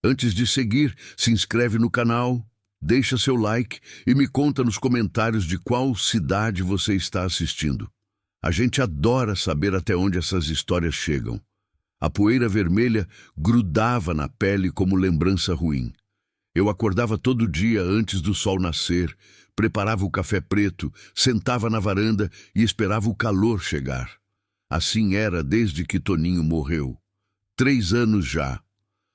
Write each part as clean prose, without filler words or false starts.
Antes de seguir, se inscreve no canal, deixa seu like e me conta nos comentários de qual cidade você está assistindo. A gente adora saber até onde essas histórias chegam. A poeira vermelha grudava na pele como lembrança ruim. Eu acordava todo dia antes do sol nascer, preparava o café preto, sentava na varanda e esperava o calor chegar. Assim era desde que Toninho morreu. 3 anos já.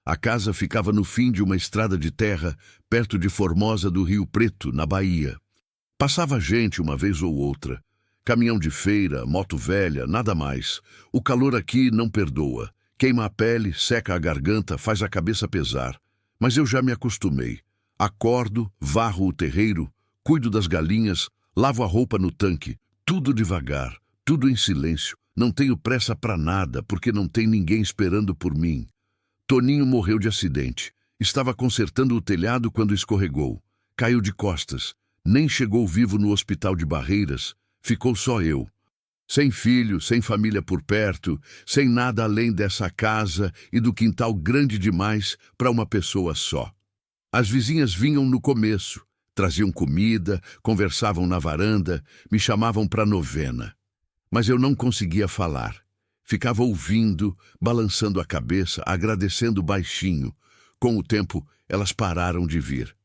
A casa ficava no fim de uma estrada de terra, perto de Formosa do Rio Preto, na Bahia. Passava gente uma vez ou outra. Caminhão de feira, moto velha, nada mais. O calor aqui não perdoa. Queima a pele, seca a garganta, faz a cabeça pesar. Mas eu já me acostumei. Acordo, varro o terreiro, cuido das galinhas, lavo a roupa no tanque. Tudo devagar, tudo em silêncio. Não tenho pressa para nada, porque não tem ninguém esperando por mim. Toninho morreu de acidente. Estava consertando o telhado quando escorregou. Caiu de costas. Nem chegou vivo no hospital de Barreiras. Ficou só eu. Sem filho, sem família por perto, sem nada além dessa casa e do quintal grande demais para uma pessoa só. As vizinhas vinham no começo, traziam comida, conversavam na varanda, me chamavam para novena. Mas eu não conseguia falar. Ficava ouvindo, balançando a cabeça, agradecendo baixinho. Com o tempo, elas pararam de vir.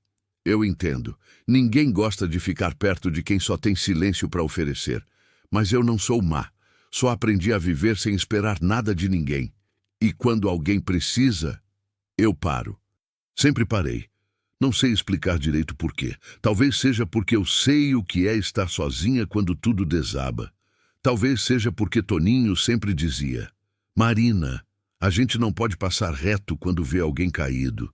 Eu entendo. Ninguém gosta de ficar perto de quem só tem silêncio para oferecer. Mas eu não sou má. Só aprendi a viver sem esperar nada de ninguém. E quando alguém precisa, eu paro. Sempre parei. Não sei explicar direito por quê. Talvez seja porque eu sei o que é estar sozinha quando tudo desaba. Talvez seja porque Toninho sempre dizia: Marina, a gente não pode passar reto quando vê alguém caído.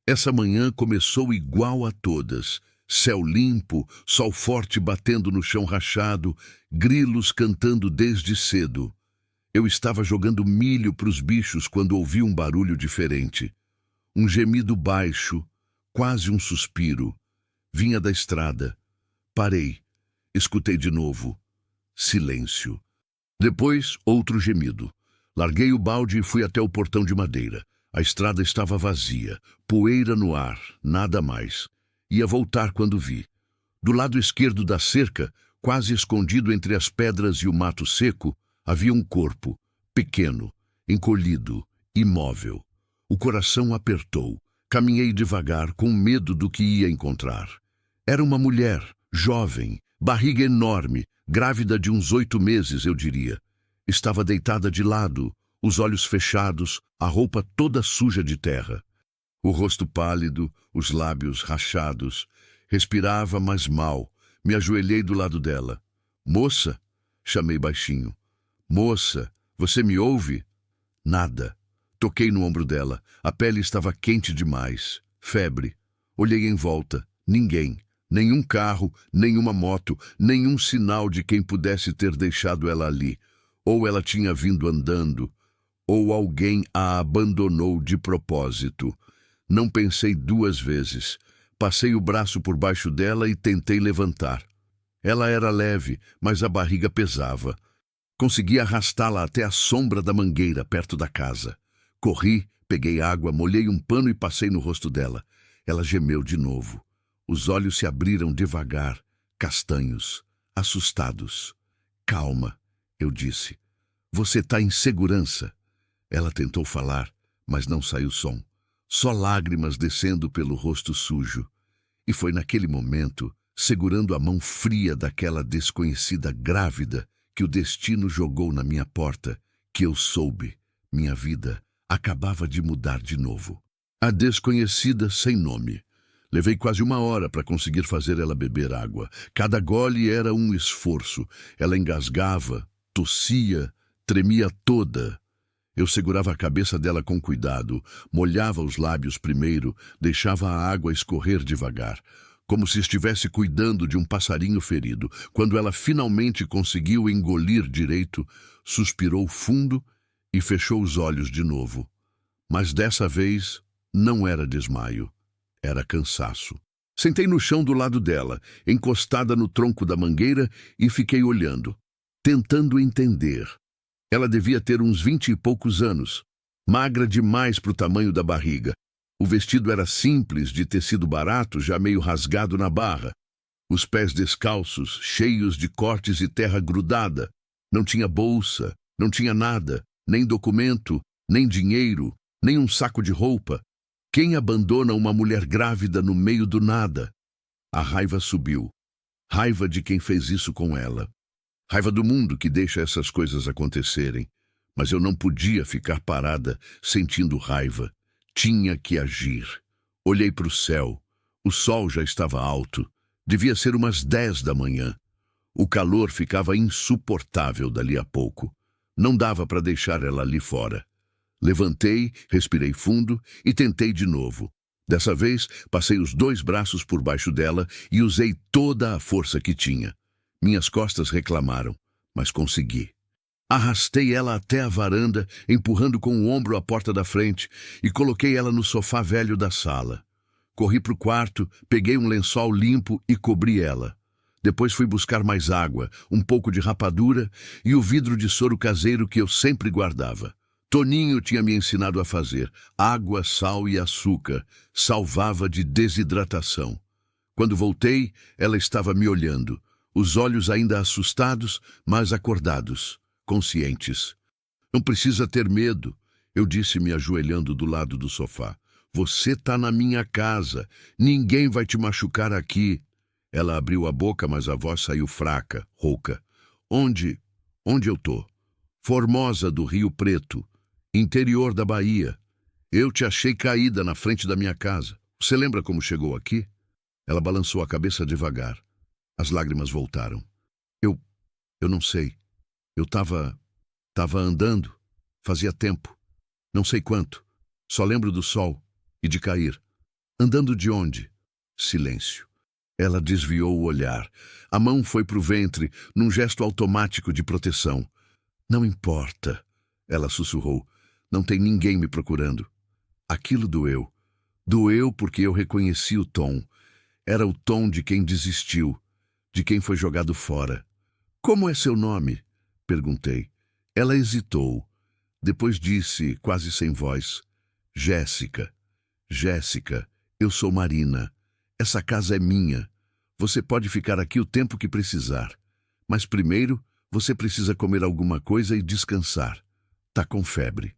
Essa manhã começou igual a todas. Céu limpo, sol forte batendo no chão rachado, grilos cantando desde cedo. Eu estava jogando milho para os bichos quando ouvi um barulho diferente. Um gemido baixo, quase um suspiro. Vinha da estrada. Parei. Escutei de novo. Silêncio. Depois, outro gemido. Larguei o balde e fui até o portão de madeira. A estrada estava vazia, poeira no ar, nada mais. Ia voltar quando vi. Do lado esquerdo da cerca, quase escondido entre as pedras e o mato seco, havia um corpo, pequeno, encolhido, imóvel. O coração apertou. Caminhei devagar, com medo do que ia encontrar. Era uma mulher, jovem, barriga enorme, grávida de uns 8 meses, eu diria. Estava deitada de lado, os olhos fechados, a roupa toda suja de terra. O rosto pálido, os lábios rachados. Respirava, mas mal. Me ajoelhei do lado dela. Moça, chamei baixinho. Moça, você me ouve? Nada. Toquei no ombro dela. A pele estava quente demais. Febre. Olhei em volta. Ninguém. Nenhum carro, nenhuma moto, nenhum sinal de quem pudesse ter deixado ela ali. Ou ela tinha vindo andando, ou alguém a abandonou de propósito. Não pensei 2 vezes. Passei o braço por baixo dela e tentei levantar. Ela era leve, mas a barriga pesava. Consegui arrastá-la até a sombra da mangueira, perto da casa. Corri, peguei água, molhei um pano e passei no rosto dela. Ela gemeu de novo. Os olhos se abriram devagar, castanhos, assustados. Calma, eu disse. Você está em segurança. Ela tentou falar, mas não saiu som. Só lágrimas descendo pelo rosto sujo. E foi naquele momento, segurando a mão fria daquela desconhecida grávida que o destino jogou na minha porta, que eu soube. Minha vida acabava de mudar de novo. A desconhecida sem nome. Levei quase 1 hora para conseguir fazer ela beber água. Cada gole era um esforço. Ela engasgava, tossia, tremia toda. Eu segurava a cabeça dela com cuidado, molhava os lábios primeiro, deixava a água escorrer devagar, como se estivesse cuidando de um passarinho ferido. Quando ela finalmente conseguiu engolir direito, suspirou fundo e fechou os olhos de novo. Mas dessa vez não era desmaio. Era cansaço. Sentei no chão do lado dela, encostada no tronco da mangueira, e fiquei olhando, tentando entender. Ela devia ter uns 20 e poucos anos, magra demais para o tamanho da barriga. O vestido era simples, de tecido barato, já meio rasgado na barra. Os pés descalços, cheios de cortes e terra grudada. Não tinha bolsa, não tinha nada, nem documento, nem dinheiro, nem um saco de roupa. Quem abandona uma mulher grávida no meio do nada? A raiva subiu. Raiva de quem fez isso com ela. Raiva do mundo que deixa essas coisas acontecerem. Mas eu não podia ficar parada sentindo raiva. Tinha que agir. Olhei para o céu. O sol já estava alto. Devia ser umas 10 da manhã. O calor ficava insuportável dali a pouco. Não dava para deixar ela ali fora. Levantei, respirei fundo e tentei de novo. Dessa vez, passei os 2 braços por baixo dela e usei toda a força que tinha. Minhas costas reclamaram, mas consegui. Arrastei ela até a varanda, empurrando com o ombro a porta da frente, e coloquei ela no sofá velho da sala. Corri para o quarto, peguei um lençol limpo e cobri ela. Depois fui buscar mais água, um pouco de rapadura e o vidro de soro caseiro que eu sempre guardava. Toninho tinha me ensinado a fazer. Água, sal e açúcar. Salvava de desidratação. Quando voltei, ela estava me olhando. Os olhos ainda assustados, mas acordados, conscientes. Não precisa ter medo, eu disse me ajoelhando do lado do sofá. Você está na minha casa. Ninguém vai te machucar aqui. Ela abriu a boca, mas a voz saiu fraca, rouca. Onde eu tô? Formosa do Rio Preto, interior da Bahia. Eu te achei caída na frente da minha casa. Você lembra como chegou aqui? Ela balançou a cabeça devagar. As lágrimas voltaram. Eu não sei. Eu tava andando. Fazia tempo. Não sei quanto. Só lembro do sol e de cair. Andando de onde? Silêncio. Ela desviou o olhar. A mão foi pro ventre, num gesto automático de proteção. Não importa, ela sussurrou. Não tem ninguém me procurando. Aquilo doeu. Doeu porque eu reconheci o tom. Era o tom de quem desistiu, de quem foi jogado fora. Como é seu nome? Perguntei. Ela hesitou. Depois disse, quase sem voz, Jéssica. Jéssica, eu sou Marina. Essa casa é minha. Você pode ficar aqui o tempo que precisar. Mas primeiro, você precisa comer alguma coisa e descansar. Tá com febre.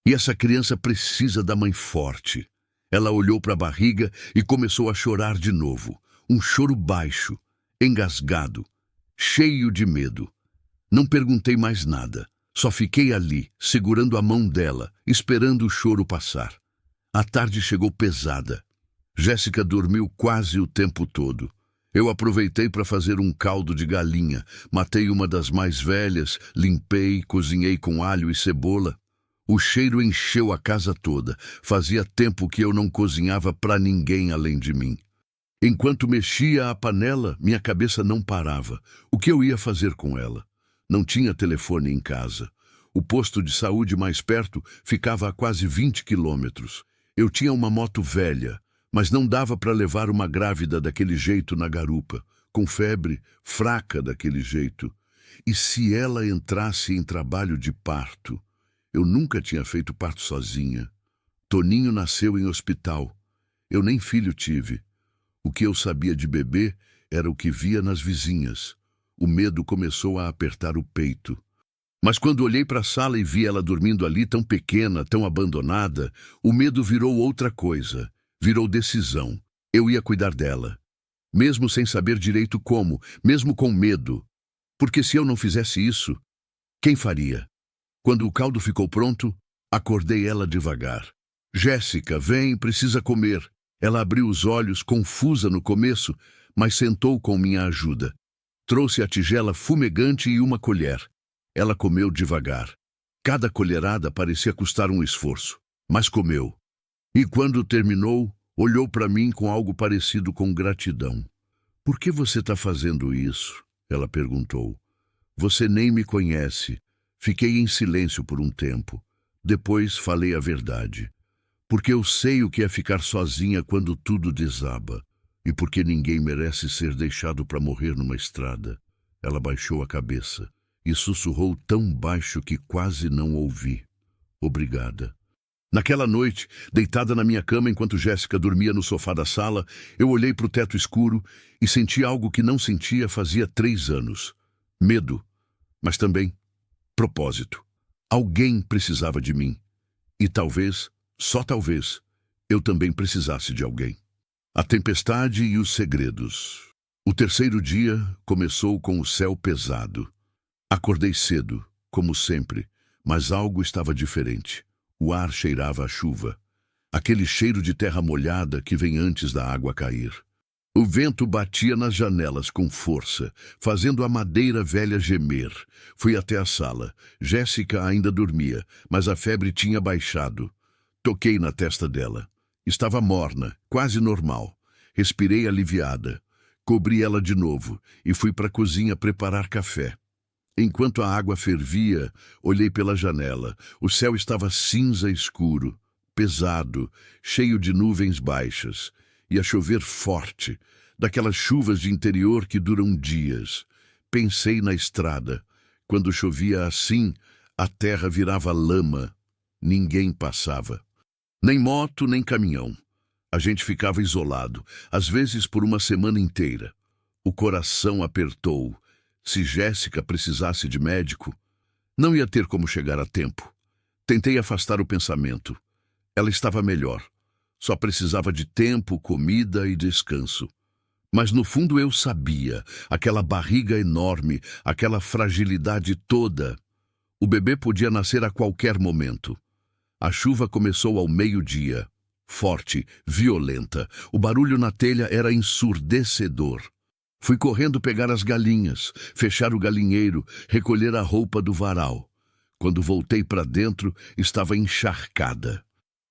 E essa criança precisa da mãe forte. Ela olhou para a barriga e começou a chorar de novo. Um choro baixo, engasgado, cheio de medo. Não perguntei mais nada. Só fiquei ali, segurando a mão dela, esperando o choro passar. A tarde chegou pesada. Jéssica dormiu quase o tempo todo. Eu aproveitei para fazer um caldo de galinha. Matei uma das mais velhas, limpei, cozinhei com alho e cebola. O cheiro encheu a casa toda. Fazia tempo que eu não cozinhava para ninguém além de mim. Enquanto mexia a panela, minha cabeça não parava. O que eu ia fazer com ela? Não tinha telefone em casa. O posto de saúde mais perto ficava a quase 20 quilômetros. Eu tinha uma moto velha, mas não dava para levar uma grávida daquele jeito na garupa, com febre, fraca daquele jeito. E se ela entrasse em trabalho de parto? Eu nunca tinha feito parto sozinha. Toninho nasceu em hospital. Eu nem filho tive. O que eu sabia de bebê era o que via nas vizinhas. O medo começou a apertar o peito. Mas quando olhei para a sala e vi ela dormindo ali tão pequena, tão abandonada, o medo virou outra coisa. Virou decisão. Eu ia cuidar dela. Mesmo sem saber direito como, mesmo com medo. Porque se eu não fizesse isso, quem faria? Quando o caldo ficou pronto, acordei ela devagar. Jéssica, vem, precisa comer. Ela abriu os olhos, confusa no começo, mas sentou com minha ajuda. Trouxe a tigela fumegante e uma colher. Ela comeu devagar. Cada colherada parecia custar um esforço, mas comeu. E quando terminou, olhou para mim com algo parecido com gratidão. Por que você está fazendo isso? Ela perguntou. Você nem me conhece. Fiquei em silêncio por um tempo. Depois falei a verdade. Porque eu sei o que é ficar sozinha quando tudo desaba. E porque ninguém merece ser deixado para morrer numa estrada. Ela baixou a cabeça e sussurrou tão baixo que quase não ouvi. Obrigada. Naquela noite, deitada na minha cama enquanto Jéssica dormia no sofá da sala, eu olhei para o teto escuro e senti algo que não sentia fazia 3 anos. Medo, mas também propósito. Alguém precisava de mim. E talvez, só talvez, eu também precisasse de alguém. A tempestade e os segredos. O terceiro dia começou com o céu pesado. Acordei cedo, como sempre, mas algo estava diferente. O ar cheirava a chuva. Aquele cheiro de terra molhada que vem antes da água cair. O vento batia nas janelas com força, fazendo a madeira velha gemer. Fui até a sala. Jéssica ainda dormia, mas a febre tinha baixado. Toquei na testa dela. Estava morna, quase normal. Respirei aliviada. Cobri ela de novo e fui para a cozinha preparar café. Enquanto a água fervia, olhei pela janela. O céu estava cinza escuro, pesado, cheio de nuvens baixas. Ia chover forte, daquelas chuvas de interior que duram dias. Pensei na estrada. Quando chovia assim, a terra virava lama. Ninguém passava. Nem moto, nem caminhão. A gente ficava isolado, às vezes por uma semana inteira. O coração apertou. Se Jéssica precisasse de médico, não ia ter como chegar a tempo. Tentei afastar o pensamento. Ela estava melhor. Só precisava de tempo, comida e descanso. Mas no fundo eu sabia, aquela barriga enorme, aquela fragilidade toda. O bebê podia nascer a qualquer momento. A chuva começou ao meio-dia. Forte, violenta. O barulho na telha era ensurdecedor. Fui correndo pegar as galinhas, fechar o galinheiro, recolher a roupa do varal. Quando voltei para dentro, estava encharcada.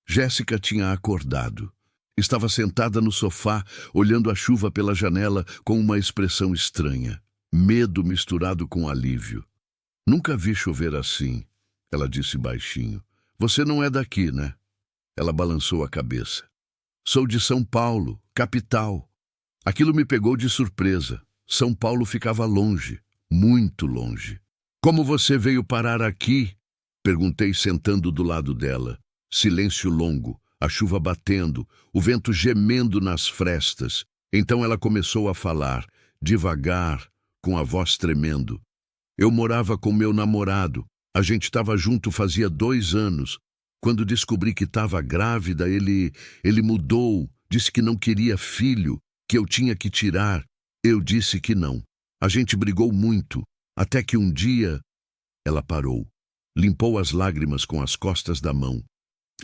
Jéssica tinha acordado. Estava sentada no sofá, olhando a chuva pela janela com uma expressão estranha. Medo misturado com alívio. Nunca vi chover assim, ela disse baixinho. Você não é daqui, né? Ela balançou a cabeça. Sou de São Paulo, capital. Aquilo me pegou de surpresa. São Paulo ficava longe, muito longe. Como você veio parar aqui? Perguntei sentando do lado dela. Silêncio longo, a chuva batendo, o vento gemendo nas frestas. Então ela começou a falar, devagar, com a voz tremendo. Eu morava com meu namorado. A gente estava junto fazia 2 anos. Quando descobri que estava grávida, ele mudou, disse que não queria filho, que eu tinha que tirar. Eu disse que não. A gente brigou muito, até que um dia... Ela parou, limpou as lágrimas com as costas da mão.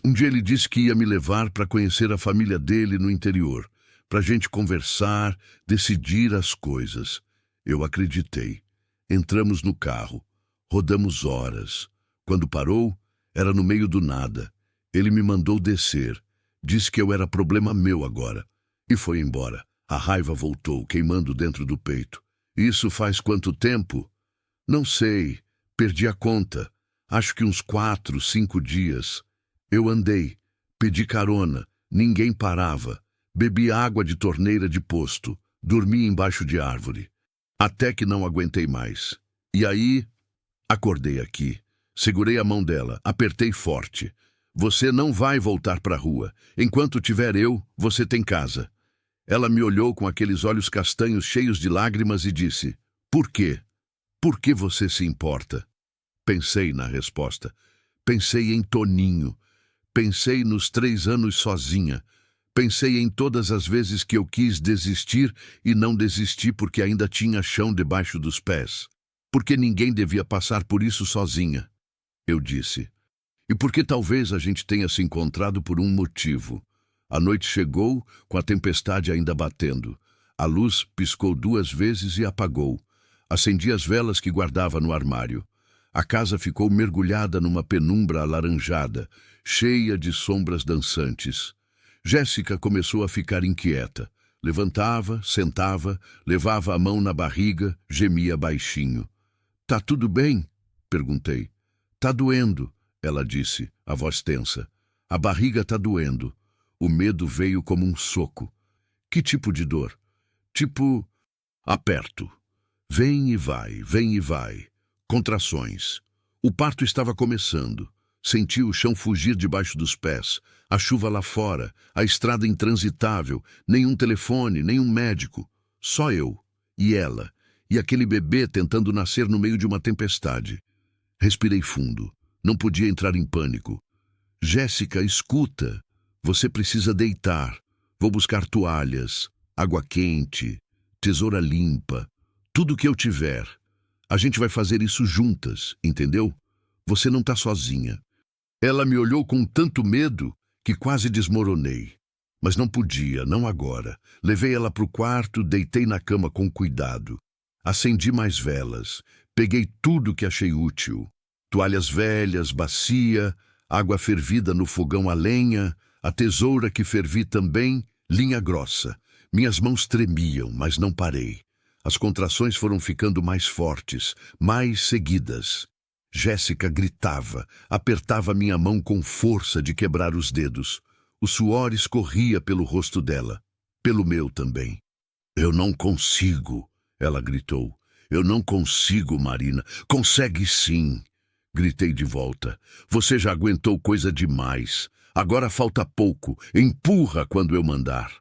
Um dia ele disse que ia me levar para conhecer a família dele no interior, para a gente conversar, decidir as coisas. Eu acreditei. Entramos no carro, rodamos horas. Quando parou, era no meio do nada. Ele me mandou descer, disse que eu era problema meu agora, e foi embora. A raiva voltou, queimando dentro do peito. Isso faz quanto tempo? Não sei, perdi a conta. Acho que uns 4, 5 dias. Eu andei, pedi carona, ninguém parava. Bebi água de torneira de posto, dormi embaixo de árvore. Até que não aguentei mais. E aí, acordei aqui. Segurei a mão dela, apertei forte. Você não vai voltar para a rua. Enquanto tiver eu, você tem casa. Ela me olhou com aqueles olhos castanhos cheios de lágrimas e disse, por quê? Por que você se importa? Pensei na resposta. Pensei em Toninho. Pensei nos 3 anos sozinha. Pensei em todas as vezes que eu quis desistir e não desisti porque ainda tinha chão debaixo dos pés. Porque ninguém devia passar por isso sozinha. Eu disse. E porque talvez a gente tenha se encontrado por um motivo. A noite chegou, com a tempestade ainda batendo. A luz piscou 2 vezes e apagou. Acendi as velas que guardava no armário. A casa ficou mergulhada numa penumbra alaranjada, cheia de sombras dançantes. Jéssica começou a ficar inquieta. Levantava, sentava, levava a mão na barriga, gemia baixinho. Tá tudo bem? Perguntei. Tá doendo, ela disse, a voz tensa. A barriga tá doendo. O medo veio como um soco. Que tipo de dor? Tipo... aperto. Vem e vai, vem e vai. Contrações. O parto estava começando. Senti o chão fugir debaixo dos pés, a chuva lá fora, a estrada intransitável, nenhum telefone, nenhum médico. Só eu, e ela, e aquele bebê tentando nascer no meio de uma tempestade. Respirei fundo. Não podia entrar em pânico. Jéssica, escuta. Você precisa deitar. Vou buscar toalhas, água quente, tesoura limpa, tudo que eu tiver. A gente vai fazer isso juntas, entendeu? Você não está sozinha. Ela me olhou com tanto medo que quase desmoronei. Mas não podia, não agora. Levei ela para o quarto, deitei na cama com cuidado. Acendi mais velas. Peguei tudo que achei útil. Toalhas velhas, bacia, água fervida no fogão a lenha, a tesoura que fervi também, linha grossa. Minhas mãos tremiam, mas não parei. As contrações foram ficando mais fortes, mais seguidas. Jéssica gritava, apertava minha mão com força de quebrar os dedos. O suor escorria pelo rosto dela, pelo meu também. Eu não consigo, ela gritou. Eu não consigo, Marina. Consegue sim. Gritei de volta. Você já aguentou coisa demais. Agora falta pouco. Empurra quando eu mandar.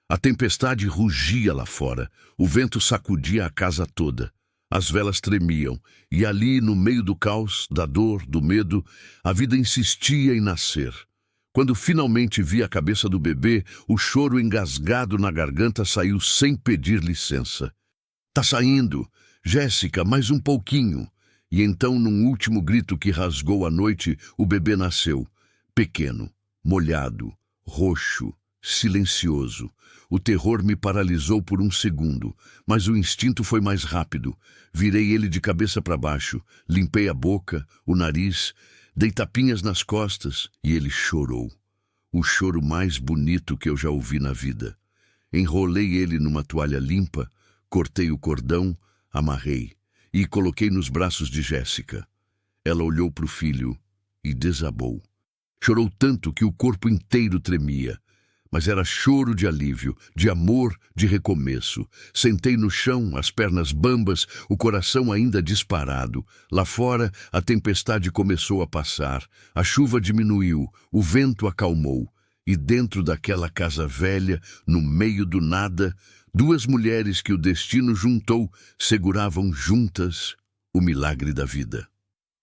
A tempestade rugia lá fora. O vento sacudia a casa toda. As velas tremiam. E ali, no meio do caos, da dor, do medo, a vida insistia em nascer. Quando finalmente vi a cabeça do bebê, o choro engasgado na garganta saiu sem pedir licença. Tá saindo. Jéssica, mais um pouquinho. E então, num último grito que rasgou a noite, o bebê nasceu. Pequeno, molhado, roxo, silencioso. O terror me paralisou por um segundo, mas o instinto foi mais rápido. Virei ele de cabeça para baixo, limpei a boca, o nariz, dei tapinhas nas costas e ele chorou. O choro mais bonito que eu já ouvi na vida. Enrolei ele numa toalha limpa, cortei o cordão, amarrei e coloquei nos braços de Jéssica. Ela olhou para o filho e desabou. Chorou tanto que o corpo inteiro tremia. Mas era choro de alívio, de amor, de recomeço. Sentei no chão, as pernas bambas, o coração ainda disparado. Lá fora, a tempestade começou a passar. A chuva diminuiu, o vento acalmou. E dentro daquela casa velha, no meio do nada, duas mulheres que o destino juntou seguravam juntas o milagre da vida.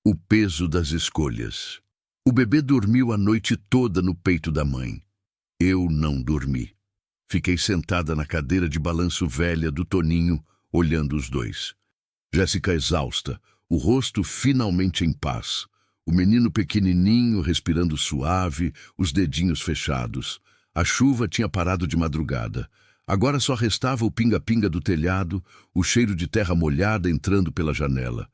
O peso das escolhas. O bebê dormiu a noite toda no peito da mãe. Eu não dormi. Fiquei sentada na cadeira de balanço velha do Toninho, olhando os dois. Jéssica exausta, o rosto finalmente em paz. O menino pequenininho respirando suave, os dedinhos fechados. A chuva tinha parado de madrugada. Agora só restava o pinga-pinga do telhado, o cheiro de terra molhada entrando pela janela.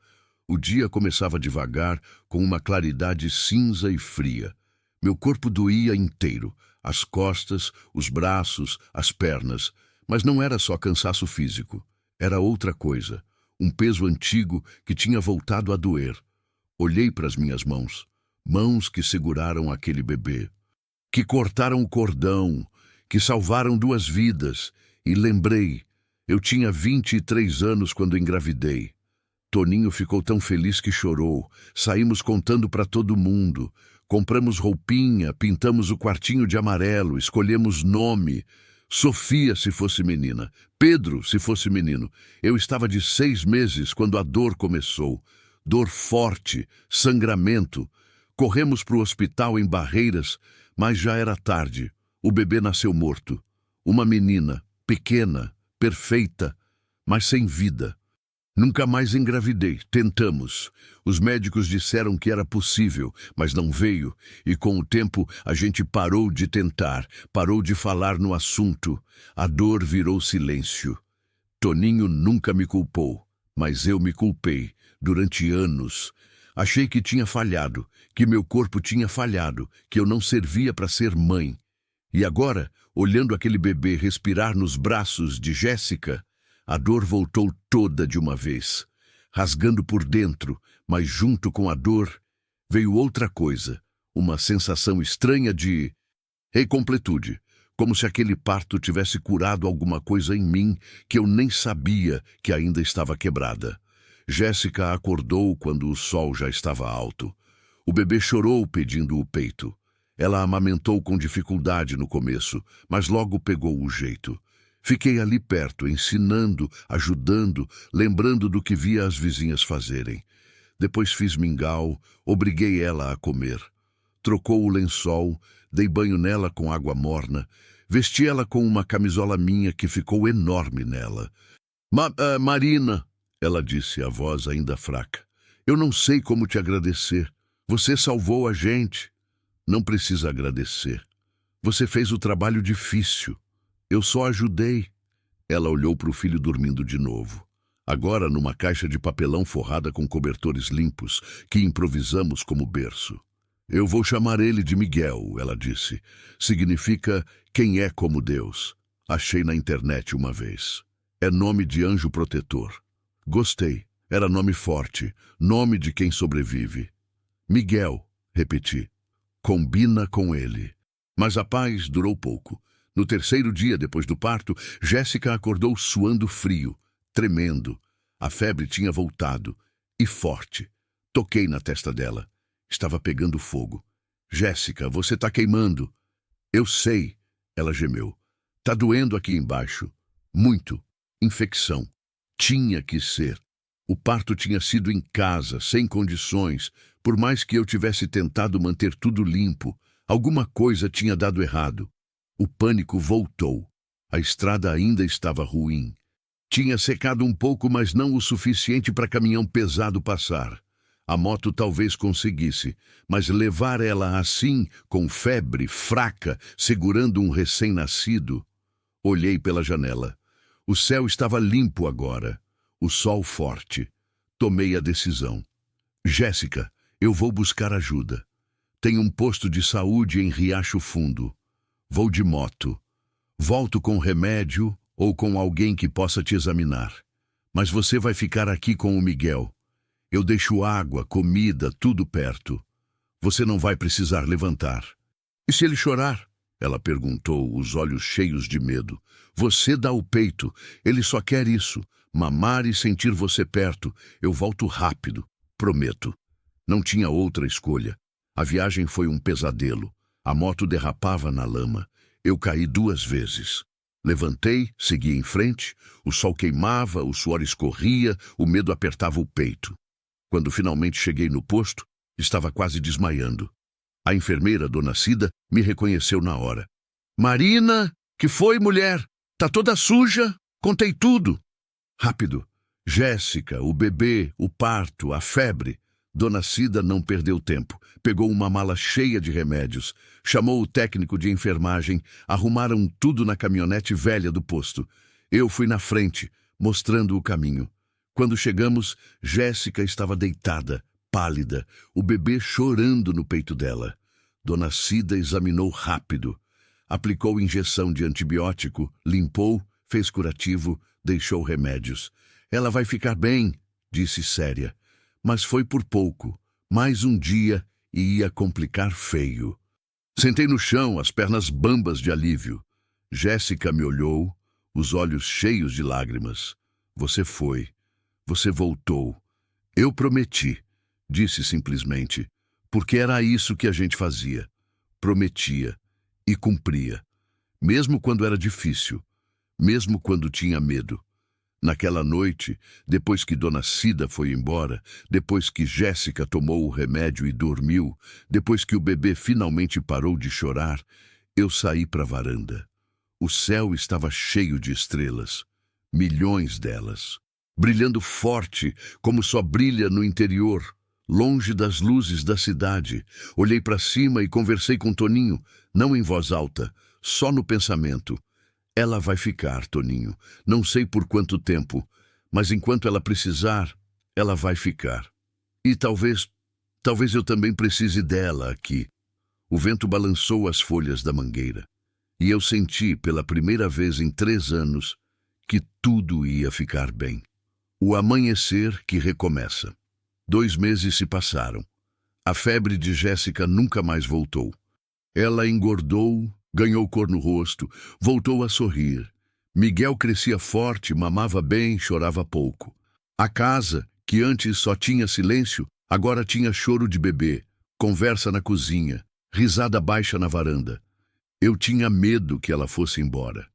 O dia começava devagar, com uma claridade cinza e fria. Meu corpo doía inteiro. As costas, os braços, as pernas. Mas não era só cansaço físico. Era outra coisa. Um peso antigo que tinha voltado a doer. Olhei para as minhas mãos. Mãos que seguraram aquele bebê. Que cortaram o cordão. Que salvaram duas vidas. E lembrei. Eu tinha 23 anos quando engravidei. Toninho ficou tão feliz que chorou. Saímos contando para todo mundo. Compramos roupinha, pintamos o quartinho de amarelo, escolhemos nome. Sofia se fosse menina, Pedro se fosse menino. Eu estava de 6 meses quando a dor começou. Dor forte, sangramento. Corremos para o hospital em Barreiras, mas já era tarde. O bebê nasceu morto. Uma menina, pequena, perfeita, mas sem vida. Nunca mais engravidei, tentamos. Os médicos disseram que era possível, mas não veio, e com o tempo a gente parou de tentar, parou de falar no assunto. A dor virou silêncio. Toninho nunca me culpou, mas eu me culpei, durante anos. Achei que tinha falhado, que meu corpo tinha falhado, que eu não servia para ser mãe. E agora, olhando aquele bebê respirar nos braços de Jéssica, a dor voltou toda de uma vez, rasgando por dentro, mas junto com a dor veio outra coisa, uma sensação estranha de incompletude, como se aquele parto tivesse curado alguma coisa em mim que eu nem sabia que ainda estava quebrada. Jéssica acordou quando o sol já estava alto. O bebê chorou pedindo o peito. Ela amamentou com dificuldade no começo, mas logo pegou o jeito. Fiquei ali perto, ensinando, ajudando, lembrando do que via as vizinhas fazerem. Depois fiz mingau, obriguei ela a comer. Trocou o lençol, dei banho nela com água morna, vesti ela com uma camisola minha que ficou enorme nela. Marina, ela disse, a voz ainda fraca, eu não sei como te agradecer. Você salvou a gente. Não precisa agradecer. Você fez o trabalho difícil. Eu só ajudei. Ela olhou para o filho dormindo de novo. Agora numa caixa de papelão forrada com cobertores limpos, que improvisamos como berço. Eu vou chamar ele de Miguel, ela disse. Significa quem é como Deus. Achei na internet uma vez. É nome de anjo protetor. Gostei. Era nome forte. Nome de quem sobrevive. Miguel, repeti. Combina com ele. Mas a paz durou pouco. No terceiro dia depois do parto, Jéssica acordou suando frio, tremendo. A febre tinha voltado, e forte. Toquei na testa dela. Estava pegando fogo. Jéssica, você tá queimando. Eu sei, ela gemeu. Tá doendo aqui embaixo. Muito. Infecção. Tinha que ser. O parto tinha sido em casa, sem condições. Por mais que eu tivesse tentado manter tudo limpo, alguma coisa tinha dado errado. O pânico voltou. A estrada ainda estava ruim. Tinha secado um pouco, mas não o suficiente para caminhão pesado passar. A moto talvez conseguisse, mas levar ela assim, com febre, fraca, segurando um recém-nascido... Olhei pela janela. O céu estava limpo agora. O sol forte. Tomei a decisão. Jéssica, eu vou buscar ajuda. Tem um posto de saúde em Riacho Fundo. Vou de moto. Volto com remédio ou com alguém que possa te examinar. Mas você vai ficar aqui com o Miguel. Eu deixo água, comida, tudo perto. Você não vai precisar levantar. E se ele chorar? Ela perguntou, os olhos cheios de medo. Você dá o peito. Ele só quer isso. Mamar e sentir você perto. Eu volto rápido. Prometo. Não tinha outra escolha. A viagem foi um pesadelo. A moto derrapava na lama. Eu caí 2 vezes. Levantei, segui em frente. O sol queimava, o suor escorria, o medo apertava o peito. Quando finalmente cheguei no posto, estava quase desmaiando. A enfermeira, Dona Cida, me reconheceu na hora. Marina, que foi, mulher? Tá toda suja? Contei tudo. Rápido. Jéssica, o bebê, o parto, a febre. Dona Cida não perdeu tempo. Pegou uma mala cheia de remédios. Chamou o técnico de enfermagem. Arrumaram tudo na caminhonete velha do posto. Eu fui na frente, mostrando o caminho. Quando chegamos, Jéssica estava deitada, pálida, o bebê chorando no peito dela. Dona Cida examinou rápido. Aplicou injeção de antibiótico, limpou, fez curativo, deixou remédios. Ela vai ficar bem, disse séria. Mas foi por pouco. Mais um dia e ia complicar feio. Sentei no chão, as pernas bambas de alívio. Jéssica me olhou, os olhos cheios de lágrimas. Você foi. Você voltou. Eu prometi, disse simplesmente, porque era isso que a gente fazia. Prometia e cumpria. Mesmo quando era difícil. Mesmo quando tinha medo. Naquela noite, depois que Dona Cida foi embora, depois que Jéssica tomou o remédio e dormiu, depois que o bebê finalmente parou de chorar, eu saí para a varanda. O céu estava cheio de estrelas, milhões delas, brilhando forte, como só brilha no interior, longe das luzes da cidade. Olhei para cima e conversei com Toninho, não em voz alta, só no pensamento. Ela vai ficar, Toninho. Não sei por quanto tempo, mas enquanto ela precisar, ela vai ficar. E talvez eu também precise dela aqui. O vento balançou as folhas da mangueira. E eu senti, pela primeira vez em 3 anos, que tudo ia ficar bem. O amanhecer que recomeça. 2 meses se passaram. A febre de Jéssica nunca mais voltou. Ela engordou, ganhou cor no rosto, voltou a sorrir. Miguel crescia forte, mamava bem, chorava pouco. A casa, que antes só tinha silêncio, agora tinha choro de bebê, conversa na cozinha, risada baixa na varanda. Eu tinha medo que ela fosse embora.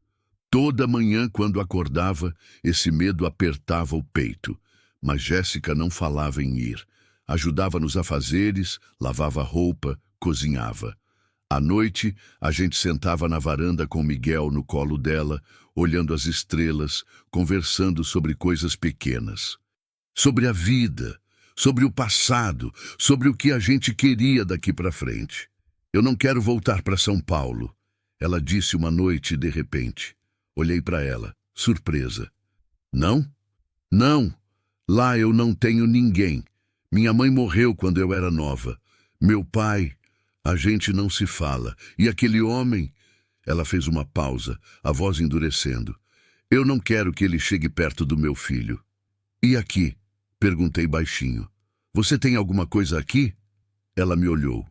Toda manhã, quando acordava, esse medo apertava o peito. Mas Jéssica não falava em ir. Ajudava nos afazeres, lavava roupa, cozinhava. À noite, a gente sentava na varanda com Miguel no colo dela, olhando as estrelas, conversando sobre coisas pequenas. Sobre a vida, sobre o passado, sobre o que a gente queria daqui para frente. Eu não quero voltar para São Paulo, ela disse uma noite de repente. Olhei para ela, surpresa. Não? Não. Lá eu não tenho ninguém. Minha mãe morreu quando eu era nova. Meu pai, a gente não se fala. E aquele homem? Ela fez uma pausa, a voz endurecendo. Eu não quero que ele chegue perto do meu filho. E aqui? Perguntei baixinho. Você tem alguma coisa aqui? Ela me olhou,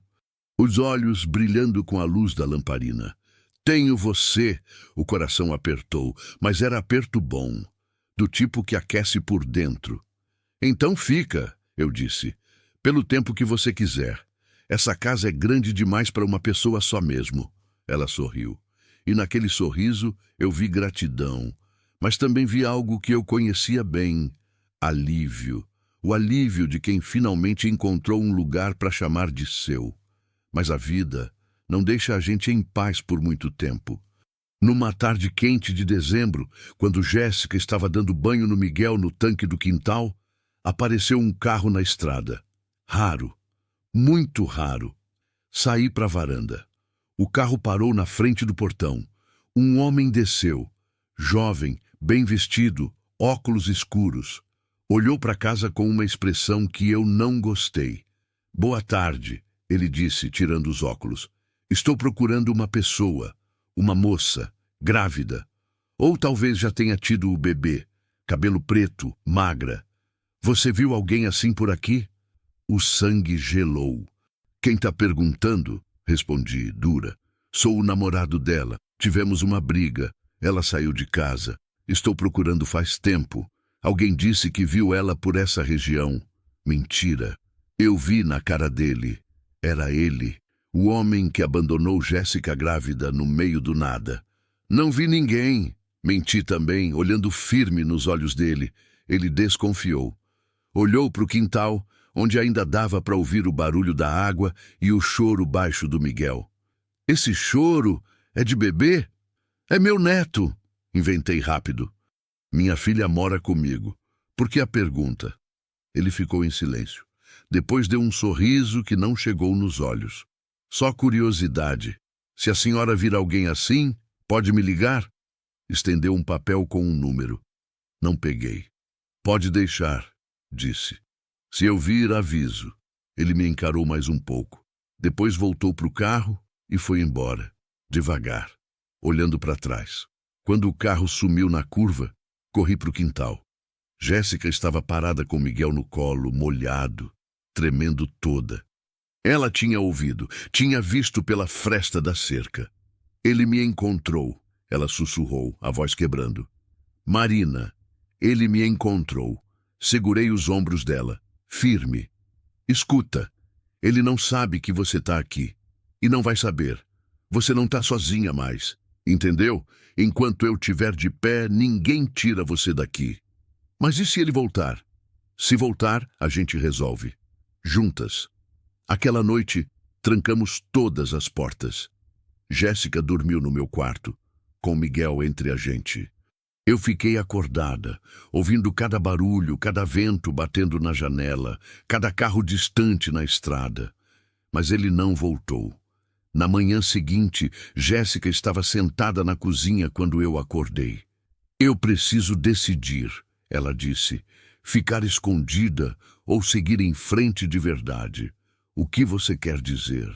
os olhos brilhando com a luz da lamparina. Tenho você, o coração apertou, mas era aperto bom, do tipo que aquece por dentro. Então fica, eu disse, pelo tempo que você quiser. Essa casa é grande demais para uma pessoa só mesmo. Ela sorriu. E naquele sorriso eu vi gratidão, mas também vi algo que eu conhecia bem, alívio. O alívio de quem finalmente encontrou um lugar para chamar de seu. Mas a vida não deixa a gente em paz por muito tempo. Numa tarde quente de dezembro, quando Jéssica estava dando banho no Miguel no tanque do quintal, apareceu um carro na estrada. Raro, muito raro. Saí para a varanda. O carro parou na frente do portão. Um homem desceu, jovem, bem vestido, óculos escuros. Olhou para casa com uma expressão que eu não gostei. Boa tarde, ele disse, tirando os óculos. Estou procurando uma pessoa, uma moça, grávida. Ou talvez já tenha tido o bebê, cabelo preto, magra. Você viu alguém assim por aqui? O sangue gelou. Quem está perguntando? Respondi, dura. Sou o namorado dela. Tivemos uma briga. Ela saiu de casa. Estou procurando faz tempo. Alguém disse que viu ela por essa região. Mentira. Eu vi na cara dele. Era ele, o homem que abandonou Jéssica grávida no meio do nada. Não vi ninguém. Menti também, olhando firme nos olhos dele. Ele desconfiou. Olhou para o quintal, onde ainda dava para ouvir o barulho da água e o choro baixo do Miguel. Esse choro é de bebê? É meu neto, inventei rápido. Minha filha mora comigo. Por que a pergunta? Ele ficou em silêncio. Depois deu um sorriso que não chegou nos olhos. Só curiosidade. Se a senhora vir alguém assim, pode me ligar? Estendeu um papel com um número. Não peguei. Pode deixar, disse. Se eu vir, aviso. Ele me encarou mais um pouco. Depois voltou para o carro e foi embora, devagar, olhando para trás. Quando o carro sumiu na curva, corri para o quintal. Jéssica estava parada com Miguel no colo, molhado, tremendo toda. Ela tinha ouvido, tinha visto pela fresta da cerca. Ele me encontrou, ela sussurrou, a voz quebrando. Marina, ele me encontrou. Segurei os ombros dela, firme. Escuta, ele não sabe que você está aqui. E não vai saber. Você não está sozinha mais. Entendeu? Enquanto eu estiver de pé, ninguém tira você daqui. Mas e se ele voltar? Se voltar, a gente resolve. Juntas. Aquela noite, trancamos todas as portas. Jéssica dormiu no meu quarto, com Miguel entre a gente. Eu fiquei acordada, ouvindo cada barulho, cada vento batendo na janela, cada carro distante na estrada. Mas ele não voltou. Na manhã seguinte, Jéssica estava sentada na cozinha quando eu acordei. Eu preciso decidir, ela disse, ficar escondida ou seguir em frente de verdade. O que você quer dizer?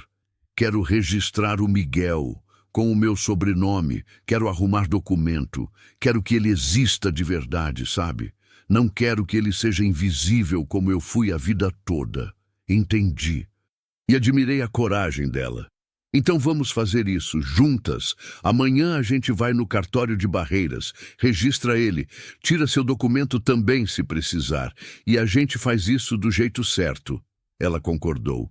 Quero registrar o Miguel com o meu sobrenome, quero arrumar documento, quero que ele exista de verdade, sabe? Não quero que ele seja invisível como eu fui a vida toda. Entendi. E admirei a coragem dela. Então vamos fazer isso, juntas. Amanhã a gente vai no cartório de Barreiras, registra ele, tira seu documento também se precisar, e a gente faz isso do jeito certo. Ela concordou.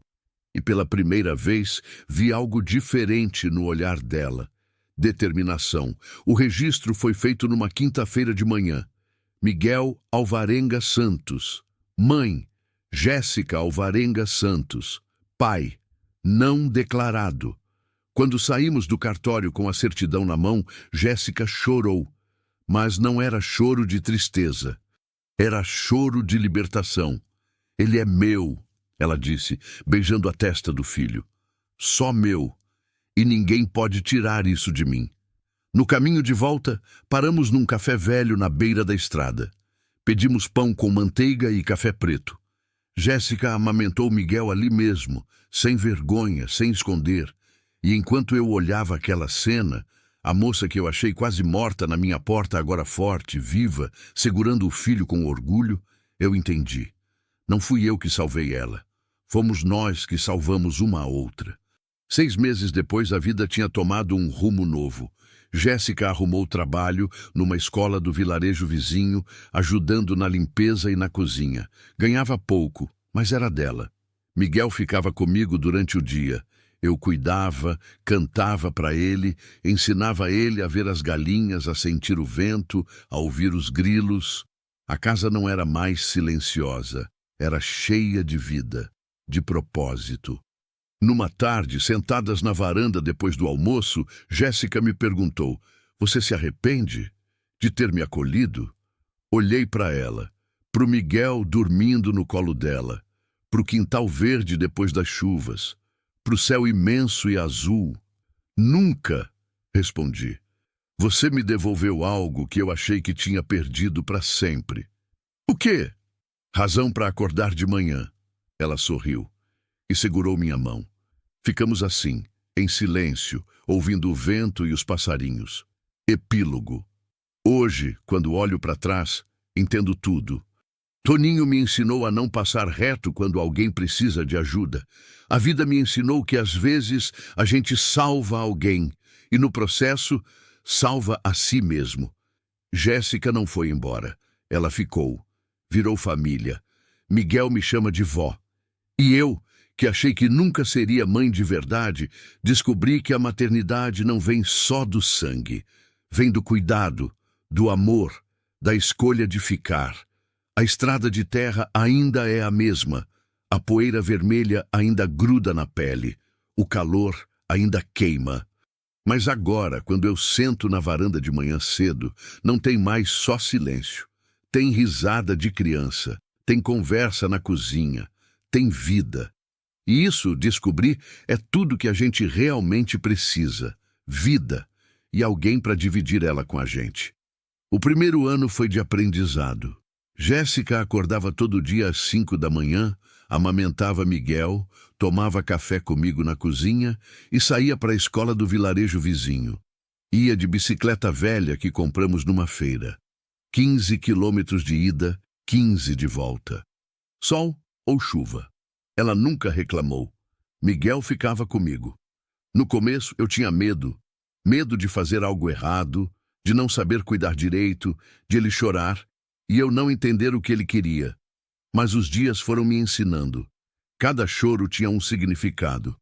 E pela primeira vez vi algo diferente no olhar dela. Determinação. O registro foi feito numa quinta-feira de manhã. Miguel Alvarenga Santos. Mãe, Jéssica Alvarenga Santos. Pai, não declarado. Quando saímos do cartório com a certidão na mão, Jéssica chorou. Mas não era choro de tristeza. Era choro de libertação. Ele é meu, ela disse, beijando a testa do filho. Só meu. E ninguém pode tirar isso de mim. No caminho de volta, paramos num café velho na beira da estrada. Pedimos pão com manteiga e café preto. Jéssica amamentou Miguel ali mesmo, sem vergonha, sem esconder. E enquanto eu olhava aquela cena, a moça que eu achei quase morta na minha porta, agora forte, viva, segurando o filho com orgulho, eu entendi. Não fui eu que salvei ela. Fomos nós que salvamos uma a outra. 6 meses depois, a vida tinha tomado um rumo novo. Jéssica arrumou trabalho numa escola do vilarejo vizinho, ajudando na limpeza e na cozinha. Ganhava pouco, mas era dela. Miguel ficava comigo durante o dia. Eu cuidava, cantava para ele, ensinava ele a ver as galinhas, a sentir o vento, a ouvir os grilos. A casa não era mais silenciosa, era cheia de vida, de propósito. Numa tarde, sentadas na varanda depois do almoço, Jéssica me perguntou: "Você se arrepende de ter me acolhido?" Olhei para ela, para o Miguel dormindo no colo dela, para o quintal verde depois das chuvas, para o céu imenso e azul. "Nunca", respondi. "Você me devolveu algo que eu achei que tinha perdido para sempre." "O quê?" "Razão para acordar de manhã." Ela sorriu e segurou minha mão. Ficamos assim, em silêncio, ouvindo o vento e os passarinhos. Epílogo. Hoje, quando olho para trás, entendo tudo. Toninho me ensinou a não passar reto quando alguém precisa de ajuda. A vida me ensinou que às vezes a gente salva alguém e no processo salva a si mesmo. Jéssica não foi embora. Ela ficou. Virou família. Miguel me chama de vó. E eu, que achei que nunca seria mãe de verdade, descobri que a maternidade não vem só do sangue. Vem do cuidado, do amor, da escolha de ficar. A estrada de terra ainda é a mesma. A poeira vermelha ainda gruda na pele. O calor ainda queima. Mas agora, quando eu sento na varanda de manhã cedo, não tem mais só silêncio. Tem risada de criança. Tem conversa na cozinha. Tem vida. E isso, descobri, é tudo que a gente realmente precisa. Vida. E alguém para dividir ela com a gente. O primeiro ano foi de aprendizado. Jéssica acordava todo dia às 5 da manhã, amamentava Miguel, tomava café comigo na cozinha e saía para a escola do vilarejo vizinho. Ia de bicicleta velha que compramos numa feira. 15 quilômetros de ida, 15 de volta. Sol ou chuva. Ela nunca reclamou. Miguel ficava comigo. No começo eu tinha medo. Medo de fazer algo errado, de não saber cuidar direito, de ele chorar e eu não entender o que ele queria. Mas os dias foram me ensinando. Cada choro tinha um significado.